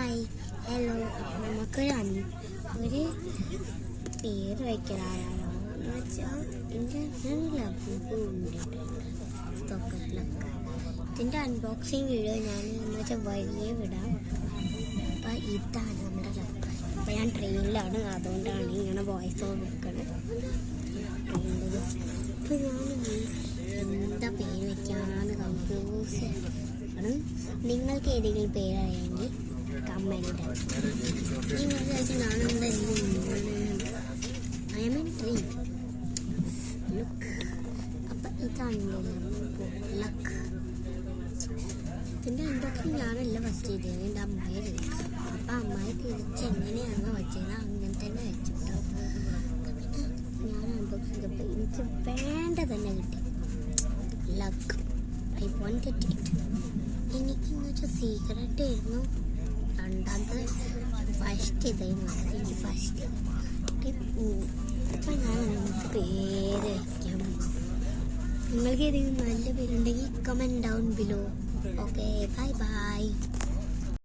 Hi hello. നമുക്കൊരു പേര് വയ്ക്കലായാലോ എന്ന് വെച്ചാൽ എൻ്റെ തൊക്കത്തിലൊക്കെ ഇതിൻ്റെ അൺബോക്സിങ് വീഡിയോ ഞാൻ എന്ന് വെച്ചാൽ വഴിയെ വിടാം. അപ്പം ഇതാണ് നമ്മുടെ ലക്ക്. അപ്പം ഞാൻ ട്രെയിനിലാണ്, അതുകൊണ്ടാണ് ഇങ്ങനെ വോയിസ് ഓവർ വെക്കണത്. അപ്പം ഞാൻ എന്താ പേര് വയ്ക്കാമെന്ന് കൺഫ്യൂസ് ആണ്. നിങ്ങൾക്ക് ഏതെങ്കിലും പേരറിയെങ്കിൽ കമൻറ്റ്. നിങ്ങൾ വിചാരിച്ച് ഞാനെന്താ I M in train look. അപ്പം ഇതാണ് ലക്ക്. ഇതിൻ്റെ അൺബോക്സിങ് ഞാനല്ല ഫസ്റ്റ് ചെയ്തത്, എൻ്റെ അമ്മായി ചെയ്തു. അപ്പം അമ്മായി തിരിച്ച് എങ്ങനെയാണ് വെച്ചത് അങ്ങനെ തന്നെ വെച്ചിട്ടോ. പിന്നെ ഞാൻ അൺബോക്സ് ചെയ്തപ്പോൾ എനിക്ക് വേണ്ട തന്നെ കിട്ടി. Luck, I wanted it. എനിക്കെന്ന് വെച്ചാൽ സീക്രട്ട് ആയിരുന്നു. രണ്ടാമത്തെ ഫസ്റ്റ് ഇതായിരുന്നു, എനിക്ക് ഫസ്റ്റ്. അപ്പം ഞാൻ നിങ്ങൾക്ക് പേര് വയ്ക്കാം. നിങ്ങൾക്ക് ഏതെങ്കിലും നല്ല പേരുണ്ടെങ്കിൽ comment down below. Okay, bye bye.